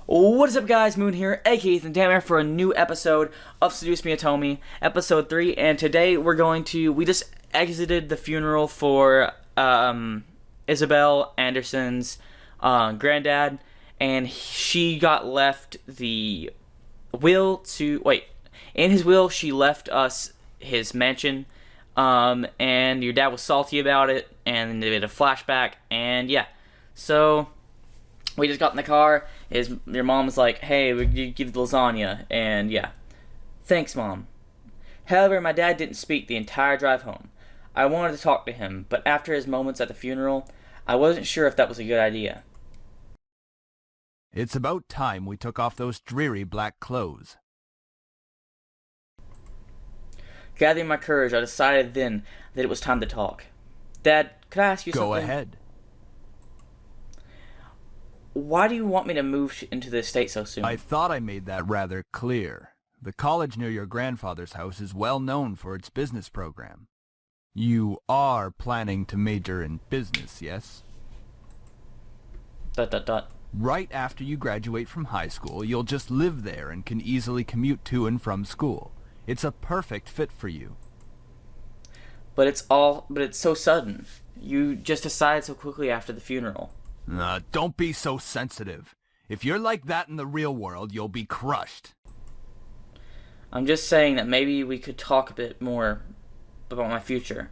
What is up, guys? Moon here, aka Ethan Dammer, for a new episode of Seduce Me the Otome, episode 3, and today we just exited the funeral for, Isabel Anderson's, granddad, and she got left the will to, in his will, she left us his mansion, and your dad was salty about it, and they did a flashback, and yeah, so we just got in the car. Your mom was like, "Hey, we give the lasagna," and yeah, thanks, Mom. However, my dad didn't speak the entire drive home. I wanted to talk to him, but after his moments at the funeral, I wasn't sure if that was a good idea. It's about time we took off those dreary black clothes. Gathering my courage, I decided then that it was time to talk. Dad, could I ask you something? Go ahead. Why do you want me to move into the estate so soon? I thought I made that rather clear. The college near your grandfather's house is well known for its business program. You are planning to major in business, yes? ... Right after you graduate from high school, you'll just live there and can easily commute to and from school. It's a perfect fit for you. But it's so sudden. You just decided so quickly after the funeral. Don't be so sensitive. If you're like that in the real world, you'll be crushed. I'm just saying that maybe we could talk a bit more about my future.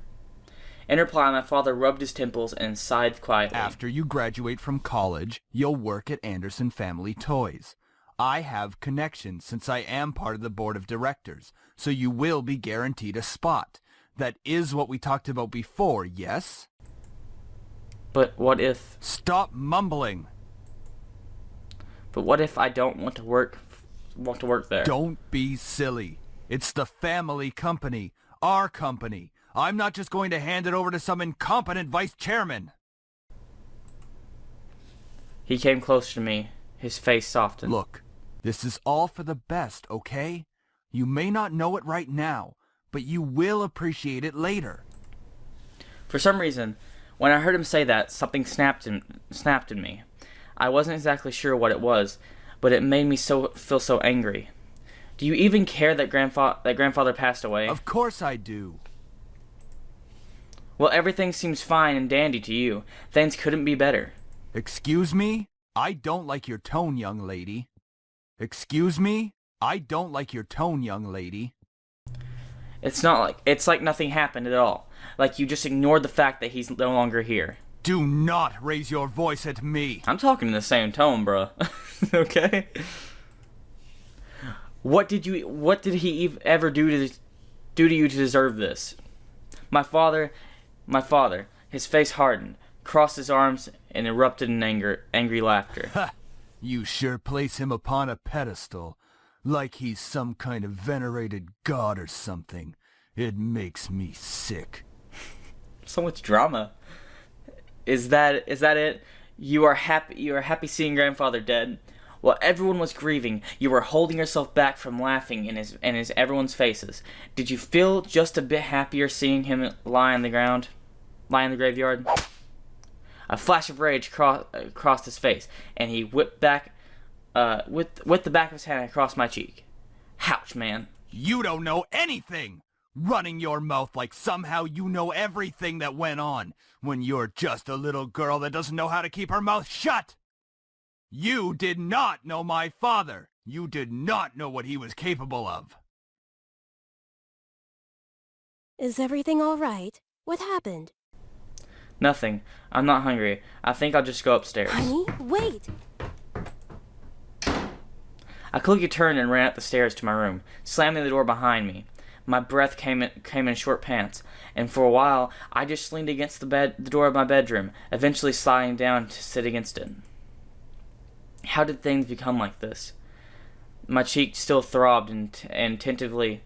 In reply, my father rubbed his temples and sighed quietly. After you graduate from college, you'll work at Anderson Family Toys. I have connections since I am part of the board of directors, so you will be guaranteed a spot. That is what we talked about before, yes? But what if... Stop mumbling! But what if I don't want to work there? Don't be silly. It's the family company. Our company. I'm not just going to hand it over to some incompetent vice chairman. He came closer to me. His face softened. Look, this is all for the best, okay? You may not know it right now, but you will appreciate it later. For some reason, when I heard him say that, something snapped in me. I wasn't exactly sure what it was, but it made me feel so angry. Do you even care that grandfather passed away? Of course I do. Well, everything seems fine and dandy to you. Things couldn't be better. Excuse me? I don't like your tone, young lady. Excuse me? I don't like your tone, young lady. It's like nothing happened at all. Like you just ignored the fact that he's no longer here. Do not raise your voice at me. I'm talking in the same tone, bruh. Okay? What did he ever do to you to deserve this? My father, his face hardened, crossed his arms, and erupted in angry laughter. Ha! You sure place him upon a pedestal, like he's some kind of venerated god or something. It makes me sick. So much drama. Is that it? You are happy seeing grandfather dead? While everyone was grieving, you were holding yourself back from laughing in everyone's faces. Did you feel just a bit happier seeing him lie in the graveyard? A flash of rage crossed his face, and he whipped back with the back of his hand across my cheek. Ouch, man. You don't know anything! Running your mouth like somehow you know everything that went on, when you're just a little girl that doesn't know how to keep her mouth shut! You did not know my father! You did not know what he was capable of! Is everything all right? What happened? Nothing. I'm not hungry. I think I'll just go upstairs. Honey, wait! I quickly turned and ran up the stairs to my room, slamming the door behind me. My breath came in short pants, and for a while I just leaned against the door of my bedroom, eventually sliding down to sit against it. How did things become like this? My cheek still throbbed and tentatively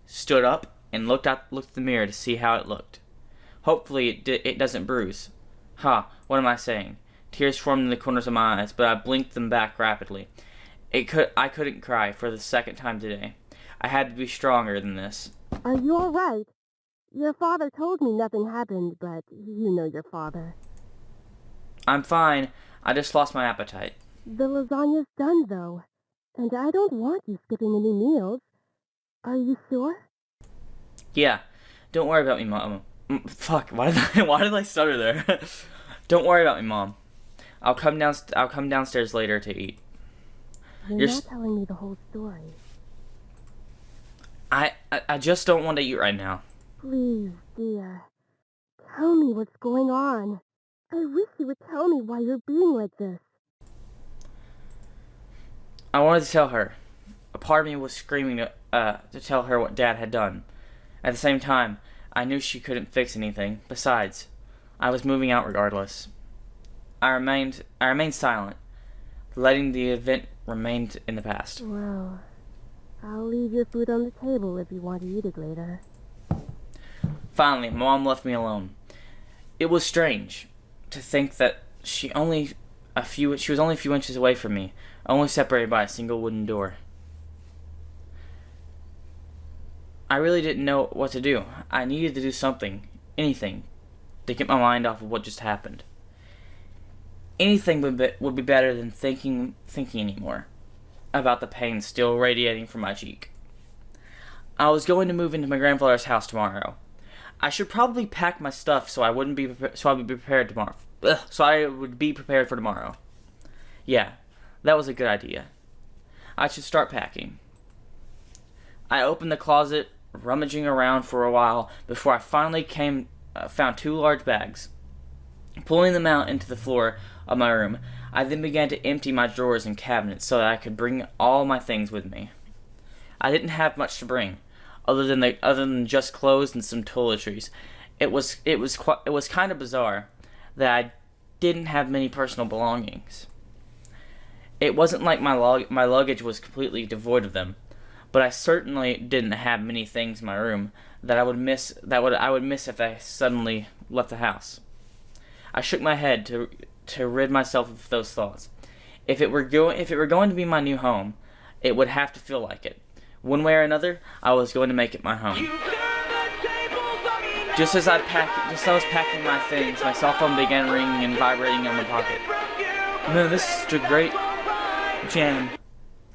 stood up and looked at the mirror to see how it looked. Hopefully it doesn't bruise. What am I saying? Tears formed in the corners of my eyes, but I blinked them back rapidly. I couldn't cry for the second time today. I had to be stronger than this. Are you all right? Your father told me nothing happened, but you know your father. I'm fine. I just lost my appetite. The lasagna's done, though. And I don't want you skipping any meals. Are you sure? Yeah, don't worry about me, Mom. Fuck, why did I stutter there? Don't worry about me, Mom. I'll come downstairs later to eat. You're not telling me the whole story. I just don't want to eat right now. Please, dear. Tell me what's going on. I wish you would tell me why you're being like this. I wanted to tell her. A part of me was screaming to tell her what Dad had done. At the same time, I knew she couldn't fix anything. Besides, I was moving out regardless. I remained silent, letting the event remain in the past. Well, I'll leave your food on the table if you want to eat it later. Finally, Mom left me alone. It was strange to think that she was only a few inches away from me, only separated by a single wooden door. I really didn't know what to do. I needed to do something, anything, to get my mind off of what just happened. Anything would be better than thinking anymore about the pain still radiating from my cheek. I was going to move into my grandfather's house tomorrow. I should probably pack my stuff so I would be prepared tomorrow. So I would be prepared for tomorrow. Yeah, that was a good idea. I should start packing. I opened the closet, rummaging around for a while before I finally found 2 large bags. Pulling them out into the floor of my room, I then began to empty my drawers and cabinets so that I could bring all my things with me. I didn't have much to bring, other than just clothes and some toiletries. It was kind of bizarre that I didn't have many personal belongings. It wasn't like my luggage was completely devoid of them, but I certainly didn't have many things in my room that I would miss if I suddenly left the house. I shook my head to rid myself of those thoughts. If it were going to be my new home, it would have to feel like it. One way or another, I was going to make it my home. Just as I was packing my things, my cell phone began ringing and vibrating in my pocket. Man, this is such a great jam.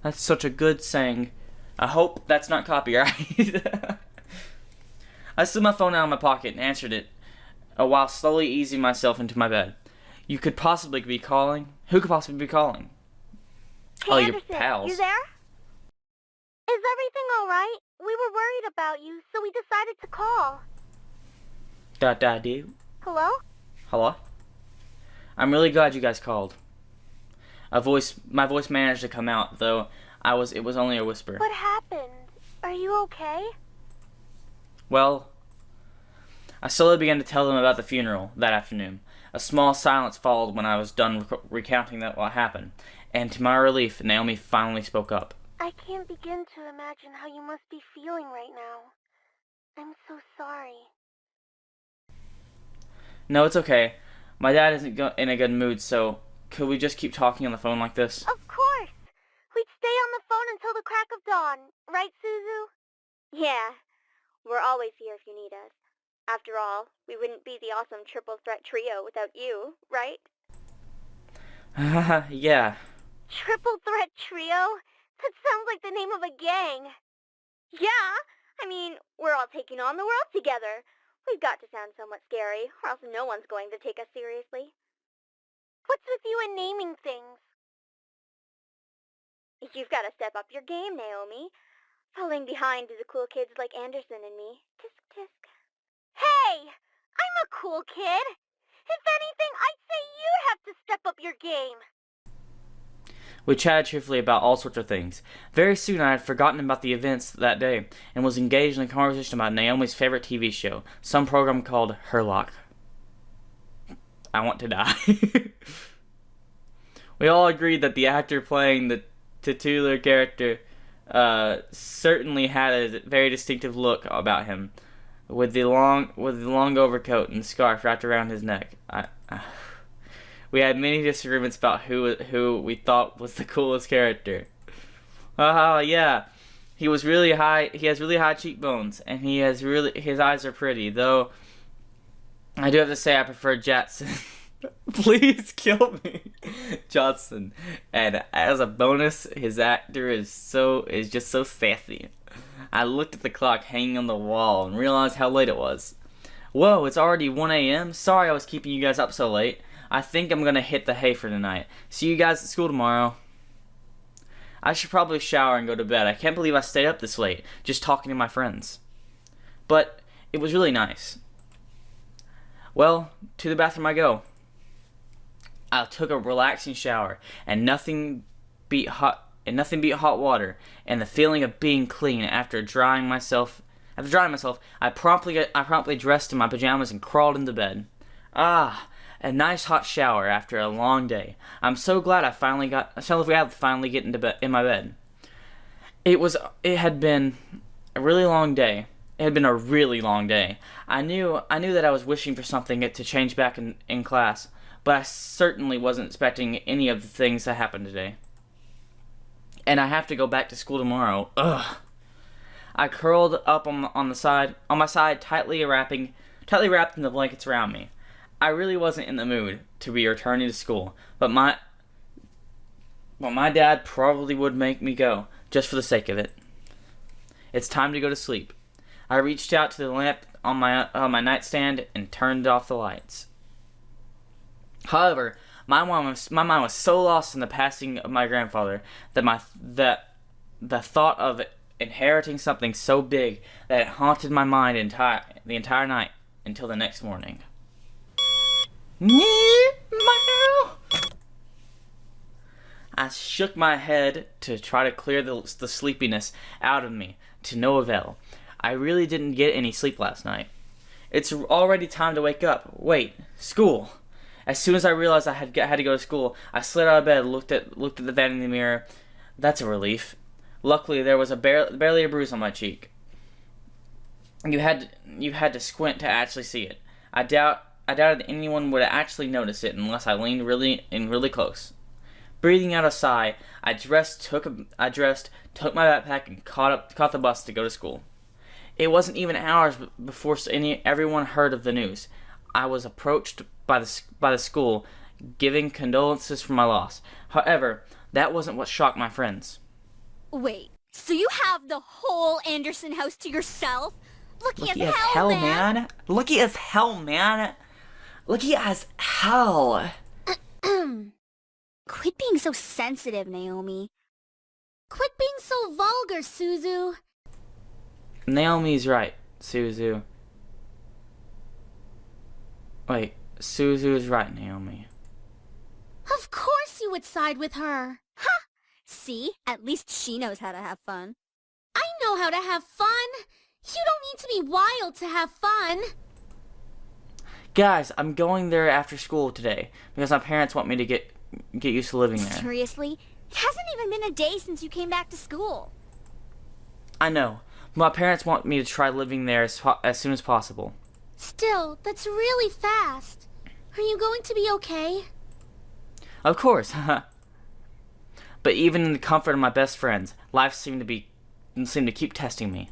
That's such a good saying. I hope that's not copyright. I slid my phone out of my pocket and answered it, while slowly easing myself into my bed. Who could possibly be calling? Hey, Oh, your Anderson, pals. you there? Is everything alright? We were worried about you, so we decided to call. Do. Hello? Hello? I'm really glad you guys called. My voice managed to come out, though it was only a whisper. What happened? Are you okay? Well, I slowly began to tell them about the funeral that afternoon. A small silence followed when I was done recounting what happened, and to my relief, Naomi finally spoke up. I can't begin to imagine how you must be feeling right now. I'm so sorry. No, it's okay. My dad isn't in a good mood, so could we just keep talking on the phone like this? Of course! We'd stay on the phone until the crack of dawn. Right, Suzu? Yeah. We're always here if you need us. After all, we wouldn't be the awesome triple threat trio without you, right? Yeah. Triple threat trio? That sounds like the name of a gang. Yeah, I mean, we're all taking on the world together. We've got to sound somewhat scary, or else no one's going to take us seriously. What's with you and naming things? You've got to step up your game, Naomi. Falling behind the cool kids like Anderson and me. Tisk tisk. Hey! I'm a cool kid! If anything, I'd say you'd have to step up your game. We chatted cheerfully about all sorts of things. Very soon I had forgotten about the events that day, and was engaged in a conversation about Naomi's favorite TV show, some program called Herlock. I want to die. We all agreed that the actor playing the titular character certainly had a very distinctive look about him, with the long overcoat and scarf wrapped around his neck. We had many disagreements about who we thought was the coolest character. Yeah. He was really high. He has really high cheekbones, and his eyes are pretty. Though I do have to say I prefer Jetson. Please kill me, Johnson. And as a bonus, his actor is just so sassy. I looked at the clock hanging on the wall and realized how late it was. Whoa, it's already 1 a.m. Sorry I was keeping you guys up so late. I think I'm gonna hit the hay for tonight. See you guys at school tomorrow. I should probably shower and go to bed. I can't believe I stayed up this late, just talking to my friends. But it was really nice. Well, to the bathroom I go. I took a relaxing shower, and nothing beat hot water, and the feeling of being clean after drying myself. I promptly dressed in my pajamas and crawled into bed. Ah, a nice hot shower after a long day. I'm so glad I finally get into bed in my bed. It had been a really long day. It had been a really long day. I knew that I was wishing for something to change back in class, but I certainly wasn't expecting any of the things that happened today. And I have to go back to school tomorrow. Ugh. I curled up on my side, tightly wrapped in the blankets around me. I really wasn't in the mood to be returning to school, but my dad probably would make me go, just for the sake of it. It's time to go to sleep. I reached out to the lamp on my nightstand and turned off the lights. However, my mind was so lost in the passing of my grandfather that the thought of inheriting something so big that it haunted my mind the entire night until the next morning. I shook my head to try to clear the sleepiness out of me, to no avail. I really didn't get any sleep last night. It's already time to wake up. Wait, school. As soon as I realized I had to go to school, I slid out of bed, looked at the vanity mirror. That's a relief. Luckily, there was barely a bruise on my cheek. You had to squint to actually see it. I doubted anyone would actually notice it unless I leaned really close. Breathing out a sigh, I dressed, took my backpack, and caught the bus to go to school. It wasn't even hours before everyone heard of the news. I was approached by the school, giving condolences for my loss. However, that wasn't what shocked my friends. Wait, so you have the whole Anderson house to yourself? Lucky as hell, hell, man. Lucky as hell, man. Lucky as hell. Quit being so sensitive, Naomi. Quit being so vulgar, Suzu. Naomi's right, Suzu. Wait, Suzu's right, Naomi. Of course you would side with her. Ha! See? At least she knows how to have fun. I know how to have fun. You don't need to be wild to have fun. Guys, I'm going there after school today because my parents want me to get used to living there. Seriously? It hasn't even been a day since you came back to school. I know. My parents want me to try living there as soon as possible. Still, that's really fast. Are you going to be okay? Of course, haha. But even in the comfort of my best friends, life seemed to keep testing me.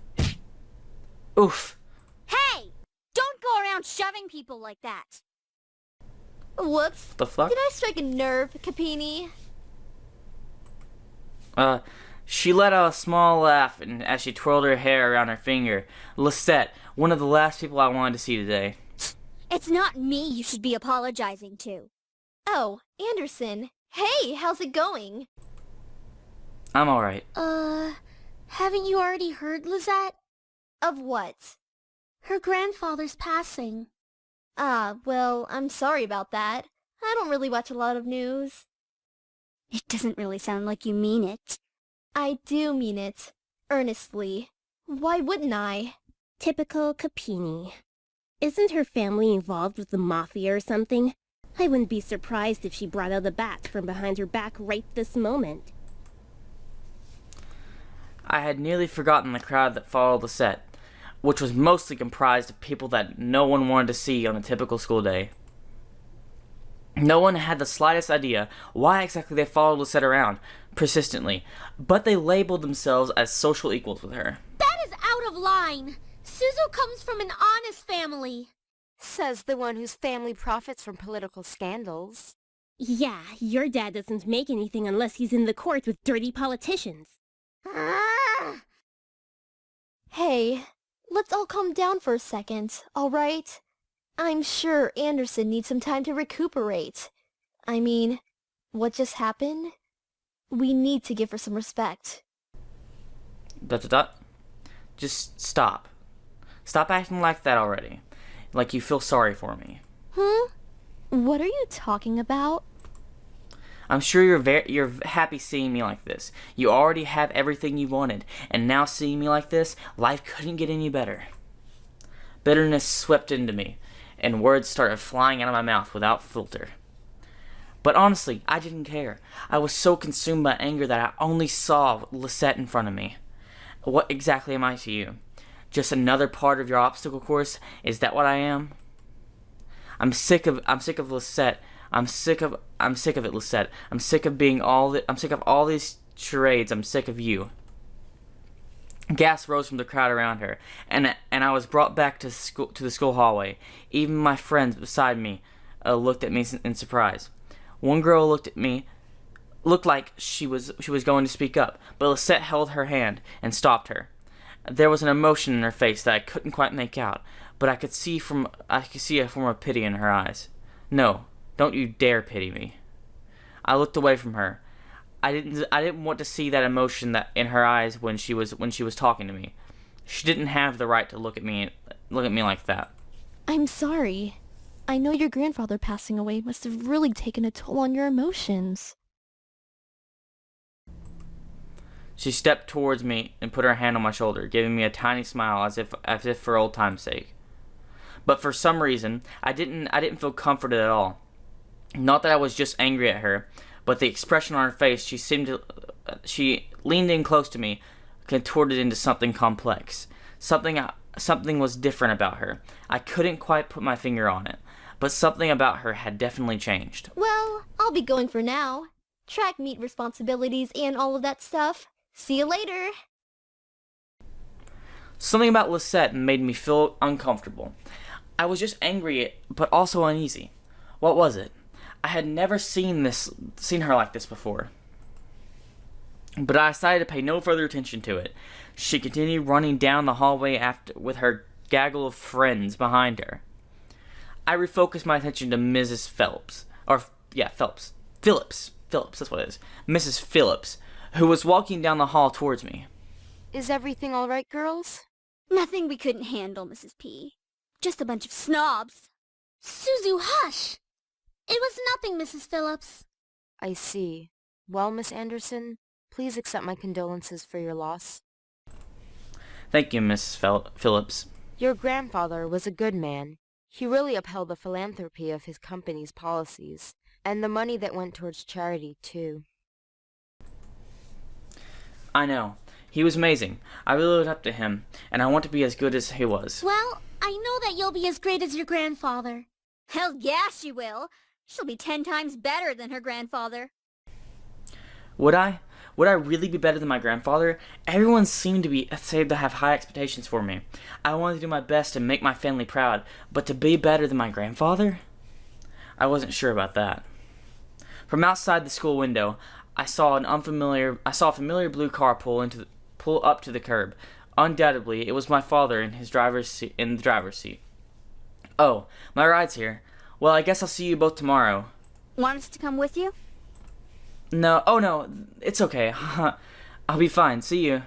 Oof. Hey! Don't go around shoving people like that. Whoops. The fuck? Did I strike a nerve, Capini? She let out a small laugh as she twirled her hair around her finger. Lisette, one of the last people I wanted to see today. It's not me you should be apologizing to. Oh, Anderson. Hey, how's it going? I'm alright. Haven't you already heard, Lisette? Of what? Her grandfather's passing. Ah, well, I'm sorry about that. I don't really watch a lot of news. It doesn't really sound like you mean it. I do mean it. Earnestly. Why wouldn't I? Typical Capini. Isn't her family involved with the mafia or something? I wouldn't be surprised if she brought out the bat from behind her back right this moment. I had nearly forgotten the crowd that followed Lisette, which was mostly comprised of people that no one wanted to see on a typical school day. No one had the slightest idea why exactly they followed Lisette around persistently, but they labeled themselves as social equals with her. That is out of line. Suzu comes from an honest family. Says the one whose family profits from political scandals. Yeah, your dad doesn't make anything unless he's in the court with dirty politicians. Hey, let's all calm down for a second, alright? I'm sure Anderson needs some time to recuperate. I mean, what just happened? We need to give her some respect. ... Just stop. Stop acting like that already. Like you feel sorry for me. What are you talking about? I'm sure you're happy seeing me like this. You already have everything you wanted, and now seeing me like this, life couldn't get any better. Bitterness swept into me, and words started flying out of my mouth without filter. But honestly, I didn't care. I was so consumed by anger that I only saw Lisette in front of me. What exactly am I to you? Just another part of your obstacle course? Is that what I am? I'm sick of Lisette. I'm sick of it, Lisette. I'm sick of all these charades. I'm sick of you. Gas rose from the crowd around her, and I was brought back to the school hallway. Even my friends beside me looked at me in surprise. One girl looked like she was going to speak up, but Lisette held her hand and stopped her. There was an emotion in her face that I couldn't quite make out, but I could see a form of pity in her eyes. No, don't you dare pity me. I looked away from her. I didn't want to see that emotion that in her eyes when she was talking to me. She didn't have the right to look at me like that. I'm sorry. I know your grandfather passing away must have really taken a toll on your emotions. She stepped towards me and put her hand on my shoulder, giving me a tiny smile as if for old time's sake. But for some reason, I didn't feel comforted at all. Not that I was just angry at her, but the expression on her face, she leaned in close to me, contorted into something complex. Something was different about her. I couldn't quite put my finger on it, but something about her had definitely changed. Well, I'll be going for now. Track meet responsibilities and all of that stuff. See you later. Something about Lisette made me feel uncomfortable. I was just angry, but also uneasy. What was it? I had never seen her like this before. But I decided to pay no further attention to it. She continued running down the hallway with her gaggle of friends behind her. I refocused my attention to Mrs. Phillips, that's what it is. Mrs. Phillips, who was walking down the hall towards me. Is everything all right, girls? Nothing we couldn't handle, Mrs. P. Just a bunch of snobs. Suzu, hush! It was nothing, Mrs. Phillips. I see. Well, Miss Anderson, please accept my condolences for your loss. Thank you, Mrs. Phillips. Your grandfather was a good man. He really upheld the philanthropy of his company's policies, and the money that went towards charity, too. I know. He was amazing. I really looked up to him, and I want to be as good as he was. Well, I know that you'll be as great as your grandfather. Hell yeah, she will. She'll be 10 times better than her grandfather. Would I? Would I really be better than my grandfather? Everyone seemed to have high expectations for me. I wanted to do my best to make my family proud, but to be better than my grandfather? I wasn't sure about that. From outside the school window, I saw a familiar blue car pull up to the curb. Undoubtedly, it was my father in the driver's seat. Oh, my ride's here. Well, I guess I'll see you both tomorrow. Want us to come with you? No, it's okay. I'll be fine. See you.